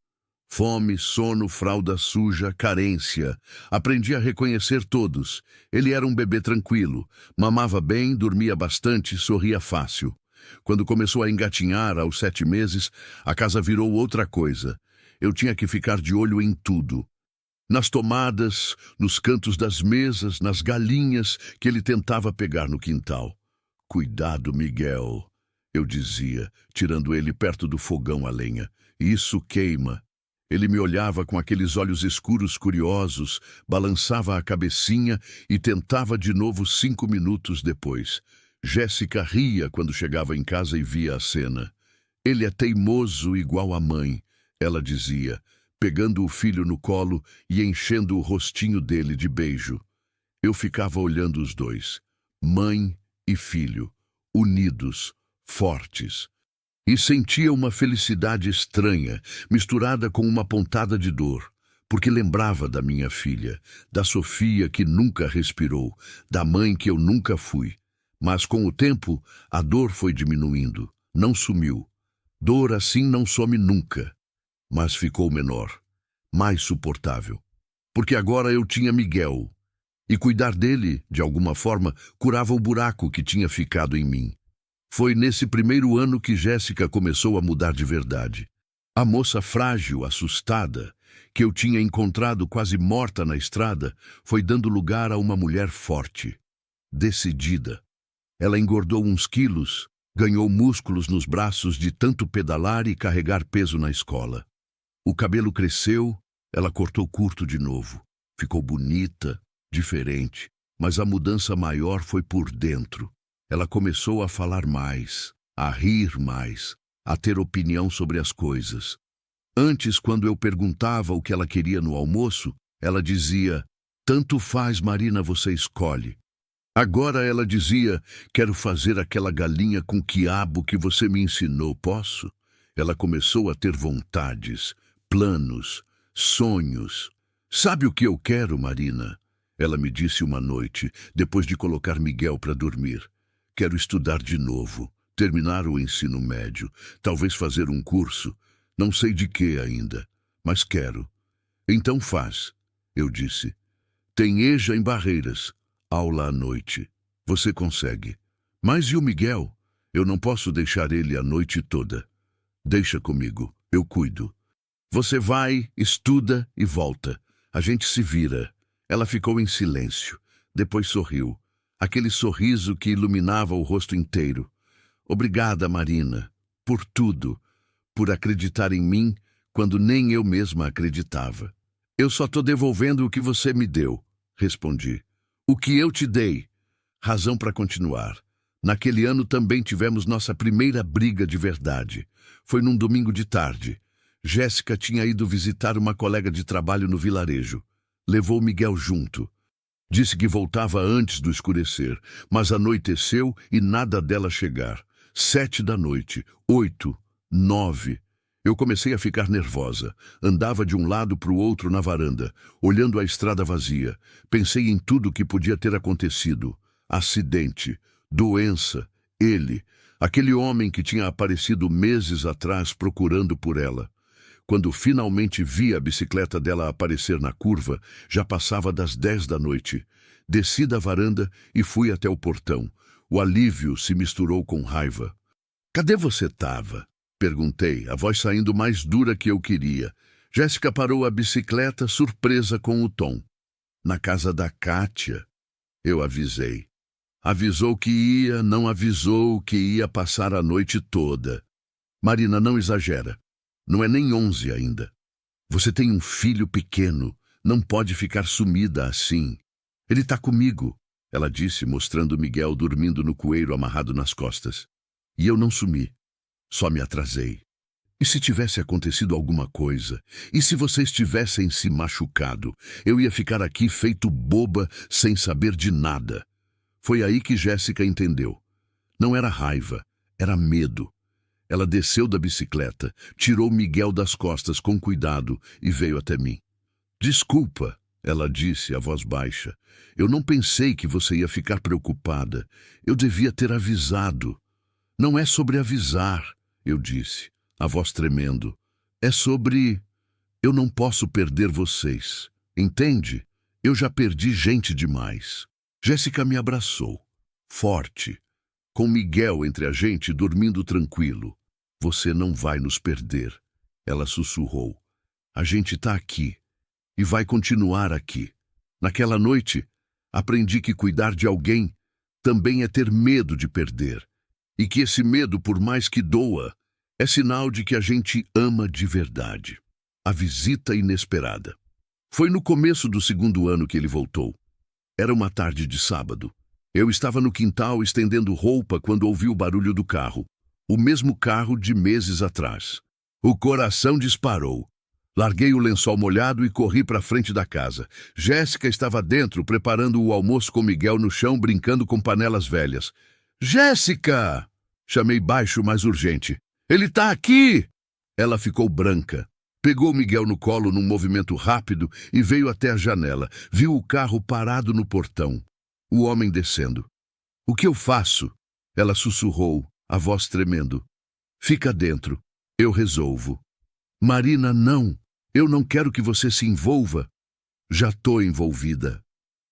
Fome, sono, fralda suja, carência. Aprendi a reconhecer todos. Ele era um bebê tranquilo. Mamava bem, dormia bastante, sorria fácil. Quando começou a engatinhar, aos 7 meses, a casa virou outra coisa. Eu tinha que ficar de olho em tudo. Nas tomadas, nos cantos das mesas, nas galinhas que ele tentava pegar no quintal. "Cuidado, Miguel", eu dizia, tirando ele perto do fogão a lenha. "Isso queima." Ele me olhava com aqueles olhos escuros curiosos, balançava a cabecinha e tentava de novo 5 minutos depois. Jéssica ria quando chegava em casa e via a cena. "Ele é teimoso igual a mãe", ela dizia, pegando o filho no colo e enchendo o rostinho dele de beijo. Eu ficava olhando os dois, mãe e filho, unidos, fortes. E sentia uma felicidade estranha, misturada com uma pontada de dor, porque lembrava da minha filha, da Sofia que nunca respirou, da mãe que eu nunca fui. Mas com o tempo, a dor foi diminuindo, não sumiu. Dor assim não some nunca. mas ficou menor, mais suportável. Porque agora eu tinha Miguel, e cuidar dele, de alguma forma, curava o buraco que tinha ficado em mim. Foi nesse primeiro ano que Jéssica começou a mudar de verdade. A moça frágil, assustada, que eu tinha encontrado quase morta na estrada, foi dando lugar a uma mulher forte, decidida. Ela engordou uns quilos, ganhou músculos nos braços de tanto pedalar e carregar peso na escola. O cabelo cresceu, ela cortou curto de novo. Ficou bonita, diferente, mas a mudança maior foi por dentro. Ela começou a falar mais, a rir mais, a ter opinião sobre as coisas. Antes, quando eu perguntava o que ela queria no almoço, ela dizia: "Tanto faz, Marina, você escolhe." Agora ela dizia: "Quero fazer aquela galinha com quiabo que você me ensinou, posso?" Ela começou a ter vontades, planos, sonhos. "Sabe o que eu quero, Marina?" Ela me disse uma noite, depois de colocar Miguel para dormir. "Quero estudar de novo, terminar o ensino médio, talvez fazer um curso. Não sei de quê ainda, mas quero." "Então faz," eu disse. "Tem EJA em Barreiras, aula à noite. Você consegue." "Mas e o Miguel? Eu não posso deixar ele a noite toda." "Deixa comigo, eu cuido. Você vai, estuda e volta. A gente se vira." Ela ficou em silêncio. Depois sorriu. Aquele sorriso que iluminava o rosto inteiro. "Obrigada, Marina, por tudo, por acreditar em mim quando nem eu mesma acreditava." "Eu só estou devolvendo o que você me deu," respondi. "O que eu te dei." Razão para continuar. Naquele ano também tivemos nossa primeira briga de verdade. Foi num domingo de tarde. Jéssica tinha ido visitar uma colega de trabalho no vilarejo. Levou Miguel junto. Disse que voltava antes do escurecer, mas anoiteceu e nada dela chegar. 7 da noite, 8, 9. Eu comecei a ficar nervosa. Andava de um lado para o outro na varanda, olhando a estrada vazia. Pensei em tudo que podia ter acontecido. Acidente, doença, ele, aquele homem que tinha aparecido meses atrás procurando por ela. Quando finalmente vi a bicicleta dela aparecer na curva, já passava das 10 da noite. Desci da varanda e fui até o portão. O alívio se misturou com raiva. "Cadê você estava?" perguntei, a voz saindo mais dura que eu queria. Jéssica parou a bicicleta, surpresa com o tom. "Na casa da Kátia." Eu avisei. Avisou que ia, não avisou que ia passar a noite toda. "Marina, não exagera. Não é nem 11 ainda. Você tem um filho pequeno, não pode ficar sumida assim." "Ele está comigo," ela disse, mostrando Miguel dormindo no coeiro amarrado nas costas. "E eu não sumi, só me atrasei. E se tivesse acontecido alguma coisa? E se vocês tivessem se machucado? Eu ia ficar aqui feito boba, sem saber de nada." Foi aí que Jéssica entendeu. Não era raiva, era medo. Ela desceu da bicicleta, tirou Miguel das costas com cuidado e veio até mim. "Desculpa," ela disse, a voz baixa. "Eu não pensei que você ia ficar preocupada. Eu devia ter avisado." "Não é sobre avisar," eu disse, a voz tremendo. "É sobre... Eu não posso perder vocês. Entende? Eu já perdi gente demais." Jéssica me abraçou, forte, com Miguel entre a gente dormindo tranquilo. "Você não vai nos perder," ela sussurrou. "A gente está aqui e vai continuar aqui." Naquela noite, aprendi que cuidar de alguém também é ter medo de perder. E que esse medo, por mais que doa, é sinal de que a gente ama de verdade. A visita inesperada. Foi no começo do segundo ano que ele voltou. Era uma tarde de sábado. Eu estava no quintal estendendo roupa quando ouvi o barulho do carro. O mesmo carro de meses atrás. O coração disparou. Larguei o lençol molhado e corri para a frente da casa. Jéssica estava dentro, preparando o almoço com Miguel no chão, brincando com panelas velhas. "Jéssica!" Chamei baixo, mas urgente. "Ele está aqui!" Ela ficou branca. Pegou Miguel no colo num movimento rápido e veio até a janela. Viu o carro parado no portão. O homem descendo. "O que eu faço?" Ela sussurrou, a voz tremendo. "Fica dentro. Eu resolvo." Marina, não. Eu não quero que você se envolva. Já tô envolvida.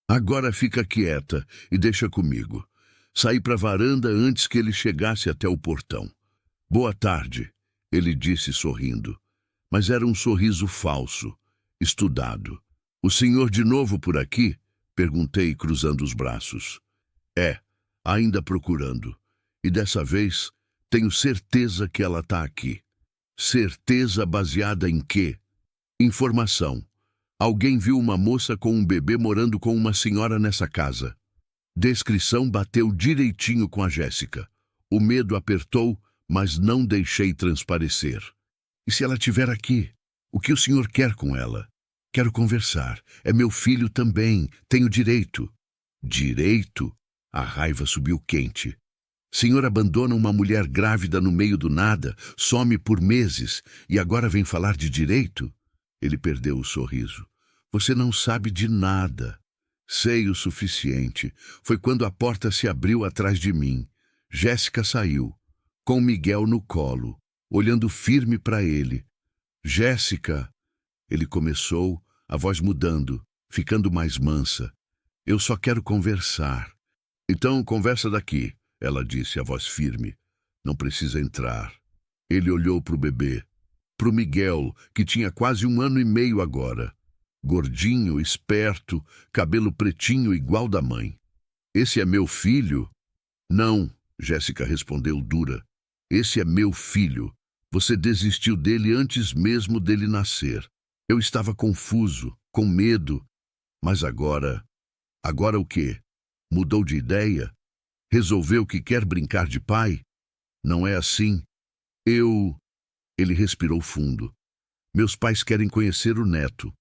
Agora fica quieta e deixa comigo. Saí para a varanda antes que ele chegasse até o portão. Boa tarde, ele disse sorrindo. Mas era um sorriso falso, estudado. O senhor de novo por aqui? Perguntei, cruzando os braços. É, ainda procurando. E dessa vez, tenho certeza que ela está aqui. Certeza baseada em quê? Informação. Alguém viu uma moça com um bebê morando com uma senhora nessa casa. Descrição bateu direitinho com a Jéssica. O medo apertou, mas não deixei transparecer. E se ela estiver aqui? O que o senhor quer com ela? Quero conversar. É meu filho também. Tenho direito. Direito? A raiva subiu quente. Senhor abandona uma mulher grávida no meio do nada, some por meses e agora vem falar de direito? Ele perdeu o sorriso. Você não sabe de nada. Sei o suficiente. Foi quando a porta se abriu atrás de mim. Jéssica saiu, com Miguel no colo, olhando firme para ele. Jéssica, ele começou, a voz mudando, ficando mais mansa. Eu só quero conversar. Então conversa daqui, ela disse, a voz firme. Não precisa entrar. Ele olhou para o bebê, para o Miguel, que tinha quase 1 ano e meio agora. Gordinho, esperto, cabelo pretinho igual da mãe. Esse é meu filho? Não, Jéssica respondeu dura. Esse é meu filho. Você desistiu dele antes mesmo dele nascer. Eu estava confuso, com medo. Mas agora... Agora o quê? Mudou de ideia? Resolveu que quer brincar de pai? Não é assim. Ele respirou fundo. Meus pais querem conhecer o neto.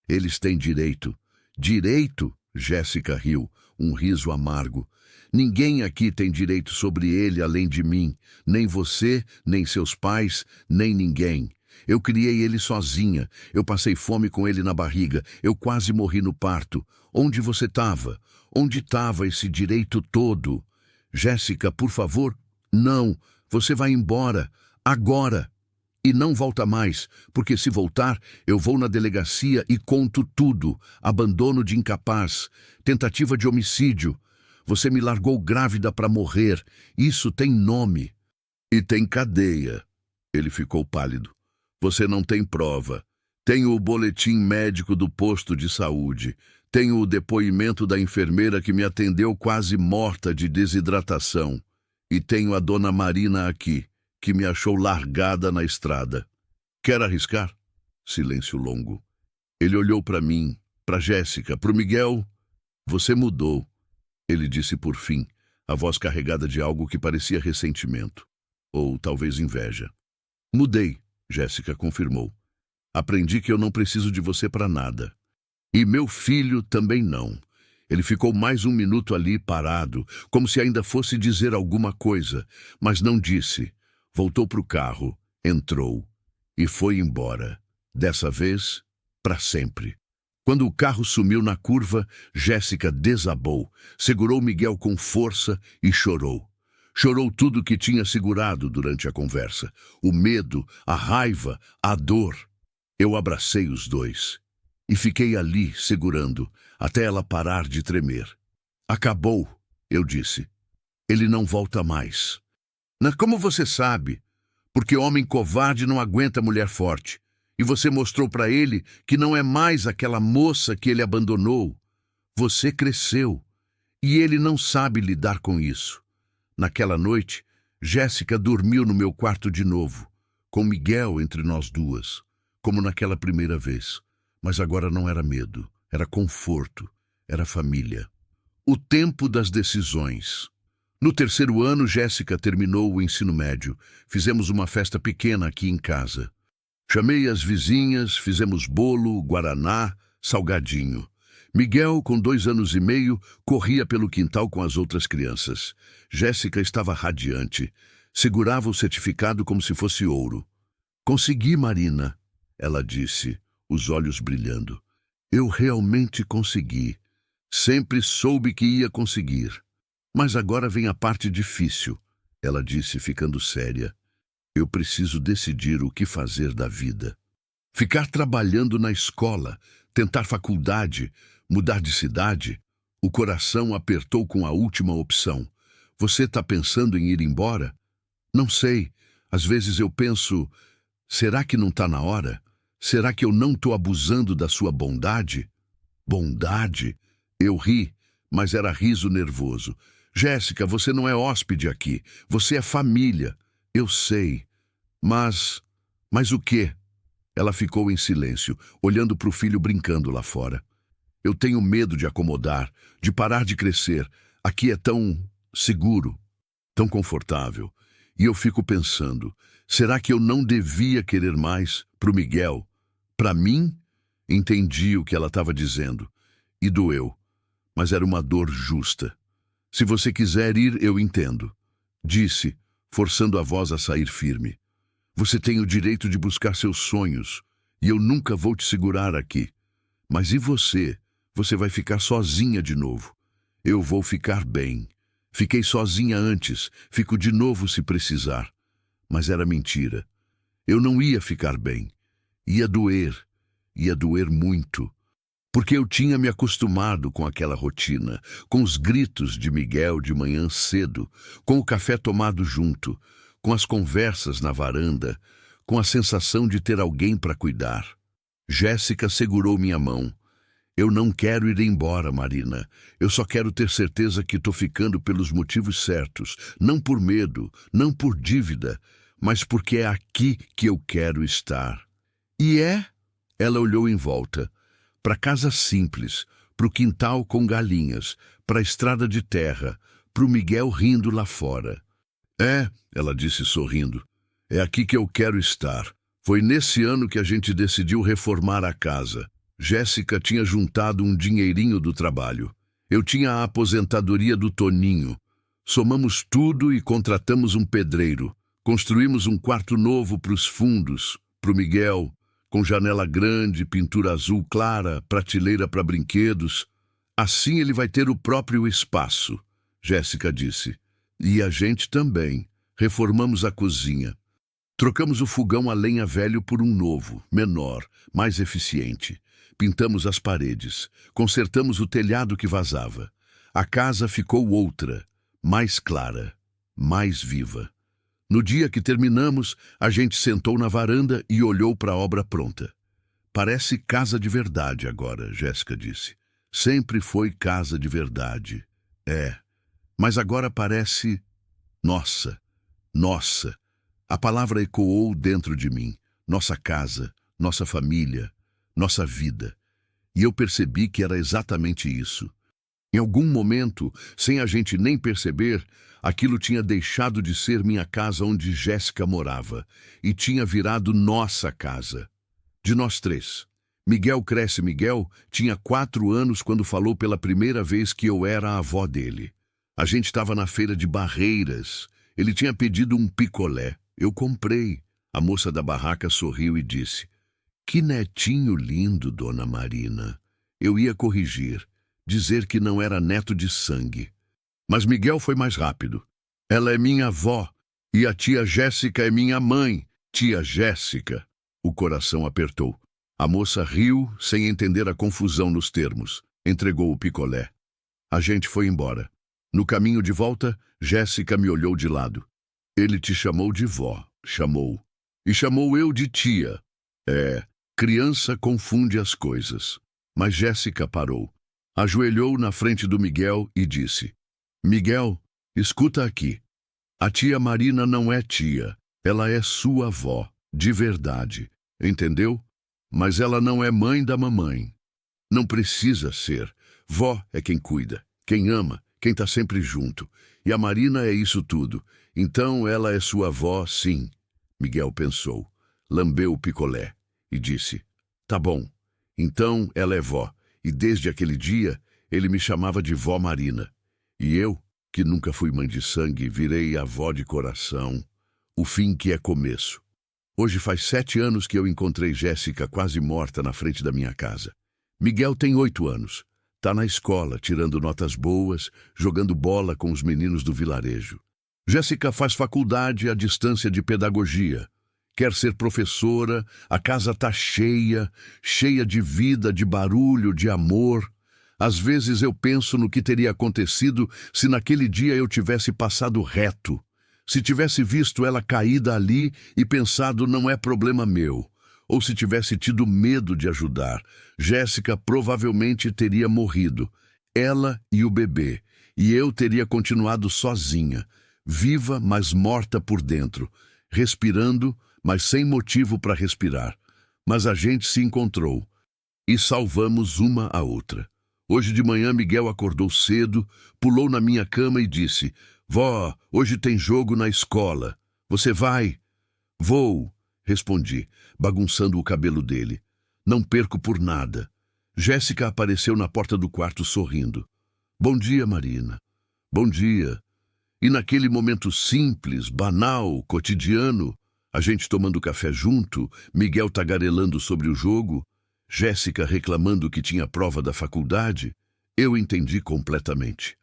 Eles têm direito. Direito? Jéssica riu, um riso amargo. Ninguém aqui tem direito sobre ele além de mim. Nem você, nem seus pais, nem ninguém. Eu criei ele sozinha. Eu passei fome com ele na barriga. Eu quase morri no parto. Onde você estava? Onde estava esse direito todo? Jéssica, por favor, não. Você vai embora. Agora. E não volta mais, porque se voltar, eu vou na delegacia e conto tudo. Abandono de incapaz, tentativa de homicídio. Você me largou grávida para morrer. Isso tem nome. E tem cadeia. Ele ficou pálido. Você não tem prova. Tenho o boletim médico do posto de saúde. Tenho o depoimento da enfermeira que me atendeu quase morta de desidratação. E tenho a dona Marina aqui, que me achou largada na estrada. Quer arriscar? Silêncio longo. Ele olhou para mim, para Jéssica, para o Miguel. Você mudou, ele disse por fim, a voz carregada de algo que parecia ressentimento. Ou talvez inveja. Mudei, Jéssica confirmou. Aprendi que eu não preciso de você para nada. E meu filho também não. Ele ficou mais 1 minuto ali parado, como se ainda fosse dizer alguma coisa, mas não disse. Voltou para o carro, entrou e foi embora. Dessa vez, para sempre. Quando o carro sumiu na curva, Jéssica desabou, segurou Miguel com força e chorou. Chorou tudo que tinha segurado durante a conversa. O medo, a raiva, a dor. Eu abracei os dois e fiquei ali, segurando, até ela parar de tremer. Acabou, eu disse. Ele não volta mais. Como você sabe? Porque homem covarde não aguenta mulher forte. E você mostrou para ele que não é mais aquela moça que ele abandonou. Você cresceu. E ele não sabe lidar com isso. Naquela noite, Jéssica dormiu no meu quarto de novo, com Miguel entre nós duas, como naquela primeira vez. Mas agora não era medo, era conforto, era família. O tempo das decisões. No 3º ano, Jéssica terminou o ensino médio. Fizemos uma festa pequena aqui em casa. Chamei as vizinhas, fizemos bolo, guaraná, salgadinho. Miguel, com 2 anos e meio, corria pelo quintal com as outras crianças. Jéssica estava radiante. Segurava o certificado como se fosse ouro. Consegui, Marina, ela disse, os olhos brilhando. Eu realmente consegui. Sempre soube que ia conseguir. Mas agora vem a parte difícil, ela disse, ficando séria. Eu preciso decidir o que fazer da vida. Ficar trabalhando na escola, tentar faculdade, mudar de cidade? O coração apertou com a última opção. Você está pensando em ir embora? Não sei. Às vezes eu penso, será que não está na hora? Será que eu não estou abusando da sua bondade? Bondade? Eu ri, mas era riso nervoso. Jéssica, você não é hóspede aqui. Você é família. Eu sei. Mas o quê? Ela ficou em silêncio, olhando para o filho brincando lá fora. Eu tenho medo de acomodar, de parar de crescer. Aqui é tão seguro, tão confortável. E eu fico pensando, será que eu não devia querer mais pro Miguel? Para mim? Entendi o que ela estava dizendo. E doeu. Mas era uma dor justa. Se você quiser ir, eu entendo. Disse, forçando a voz a sair firme. Você tem o direito de buscar seus sonhos, e eu nunca vou te segurar aqui. Mas e você? Você vai ficar sozinha de novo. Eu vou ficar bem. Fiquei sozinha antes, fico de novo se precisar. Mas era mentira. Eu não ia ficar bem. Ia doer muito. Porque eu tinha me acostumado com aquela rotina, com os gritos de Miguel de manhã cedo, com o café tomado junto, com as conversas na varanda, com a sensação de ter alguém para cuidar. Jéssica segurou minha mão. Eu não quero ir embora, Marina. Eu só quero ter certeza que estou ficando pelos motivos certos, não por medo, não por dívida, mas porque é aqui que eu quero estar. E é? Ela olhou em volta. Para casa simples, para o quintal com galinhas, para a estrada de terra, para o Miguel rindo lá fora. É, ela disse sorrindo, é aqui que eu quero estar. Foi nesse ano que a gente decidiu reformar a casa. Jéssica tinha juntado um dinheirinho do trabalho. Eu tinha a aposentadoria do Toninho. Somamos tudo e contratamos um pedreiro. Construímos um quarto novo para os fundos, para o Miguel, com janela grande, pintura azul clara, prateleira para brinquedos. Assim ele vai ter o próprio espaço, Jéssica disse. E a gente também. Reformamos a cozinha. Trocamos o fogão a lenha velho por um novo, menor, mais eficiente. Pintamos as paredes. Consertamos o telhado que vazava. A casa ficou outra, mais clara, mais viva. No dia que terminamos, a gente sentou na varanda e olhou para a obra pronta. Parece casa de verdade agora, Jéssica disse. Sempre foi casa de verdade. É. Mas agora parece... Nossa. A palavra ecoou dentro de mim. Nossa casa, nossa família, nossa vida. E eu percebi que era exatamente isso. Em algum momento, sem a gente nem perceber, aquilo tinha deixado de ser minha casa onde Jéssica morava e tinha virado nossa casa. De nós três. Miguel tinha 4 anos quando falou pela primeira vez que eu era a avó dele. A gente estava na feira de Barreiras. Ele tinha pedido um picolé. Eu comprei. A moça da barraca sorriu e disse: "Que netinho lindo, dona Marina." Eu ia corrigir, dizer que não era neto de sangue. Mas Miguel foi mais rápido. "Ela é minha avó, e a tia Jéssica é minha mãe, tia Jéssica." O coração apertou. A moça riu, sem entender a confusão nos termos. Entregou o picolé. A gente foi embora. No caminho de volta, Jéssica me olhou de lado. "Ele te chamou de vó." Chamou. E chamou eu de tia. É, criança confunde as coisas. Mas Jéssica parou. Ajoelhou na frente do Miguel e disse: "Miguel, escuta aqui. A tia Marina não é tia. Ela é sua avó, de verdade. Entendeu? Mas ela não é mãe da mamãe. Não precisa ser. Vó é quem cuida, quem ama, quem está sempre junto. E a Marina é isso tudo. Então ela é sua avó, sim." Miguel pensou, lambeu o picolé e disse: "Tá bom. Então ela é vó." E desde aquele dia, ele me chamava de vó Marina. E eu, que nunca fui mãe de sangue, virei avó de coração. O fim que é começo. Hoje faz 7 anos que eu encontrei Jéssica quase morta na frente da minha casa. Miguel tem 8 anos. Tá na escola, tirando notas boas, jogando bola com os meninos do vilarejo. Jéssica faz faculdade à distância de pedagogia. Quer ser professora, a casa tá cheia, cheia de vida, de barulho, de amor. Às vezes eu penso no que teria acontecido se naquele dia eu tivesse passado reto. Se tivesse visto ela caída ali e pensado não é problema meu. Ou se tivesse tido medo de ajudar, Jéssica provavelmente teria morrido. Ela e o bebê. E eu teria continuado sozinha, viva, mas morta por dentro, respirando, mas sem motivo para respirar. Mas a gente se encontrou e salvamos uma a outra. Hoje de manhã Miguel acordou cedo, pulou na minha cama e disse: "Vó, hoje tem jogo na escola. Você vai?" "Vou", respondi, bagunçando o cabelo dele. "Não perco por nada." Jéssica apareceu na porta do quarto sorrindo. "Bom dia, Marina." "Bom dia." E naquele momento simples, banal, cotidiano, a gente tomando café junto, Miguel tagarelando sobre o jogo, Jéssica reclamando que tinha prova da faculdade, eu entendi completamente.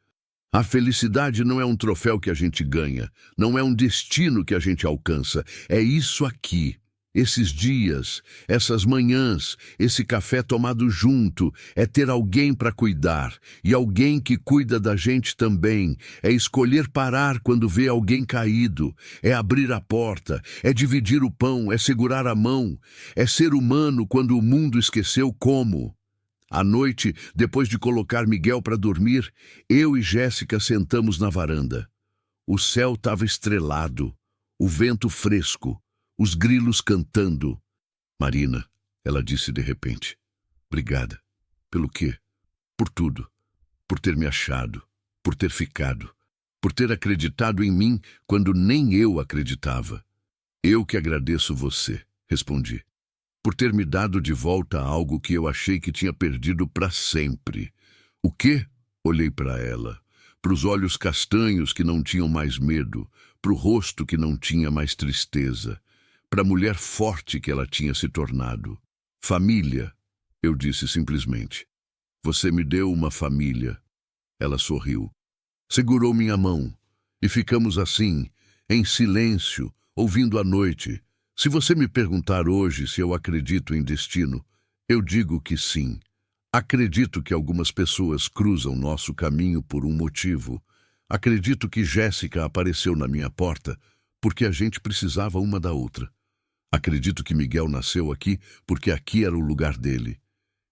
A felicidade não é um troféu que a gente ganha, não é um destino que a gente alcança, é isso aqui. Esses dias, essas manhãs, esse café tomado junto, é ter alguém para cuidar, e alguém que cuida da gente também, é escolher parar quando vê alguém caído, é abrir a porta, é dividir o pão, é segurar a mão, é ser humano quando o mundo esqueceu como. À noite, depois de colocar Miguel para dormir, eu e Jéssica sentamos na varanda. O céu estava estrelado, o vento fresco, os grilos cantando. "Marina", ela disse de repente, "obrigada." "Pelo quê?" "Por tudo. Por ter me achado, por ter ficado, por ter acreditado em mim quando nem eu acreditava." "Eu que agradeço você", respondi, "por ter me dado de volta algo que eu achei que tinha perdido para sempre." "O quê?" Olhei para ela, para os olhos castanhos que não tinham mais medo, para o rosto que não tinha mais tristeza, para a mulher forte que ela tinha se tornado. "Família", eu disse simplesmente. "Você me deu uma família." Ela sorriu, segurou minha mão e ficamos assim, em silêncio, ouvindo a noite. Se você me perguntar hoje se eu acredito em destino, eu digo que sim. Acredito que algumas pessoas cruzam nosso caminho por um motivo. Acredito que Jéssica apareceu na minha porta porque a gente precisava uma da outra. Acredito que Miguel nasceu aqui porque aqui era o lugar dele.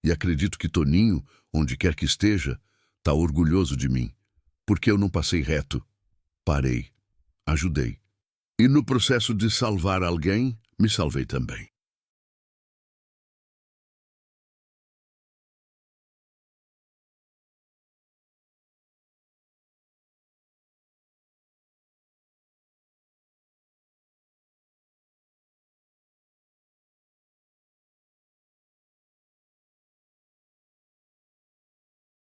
E acredito que Toninho, onde quer que esteja, está orgulhoso de mim. Porque eu não passei reto. Parei. Ajudei. E no processo de salvar alguém, me salvei também.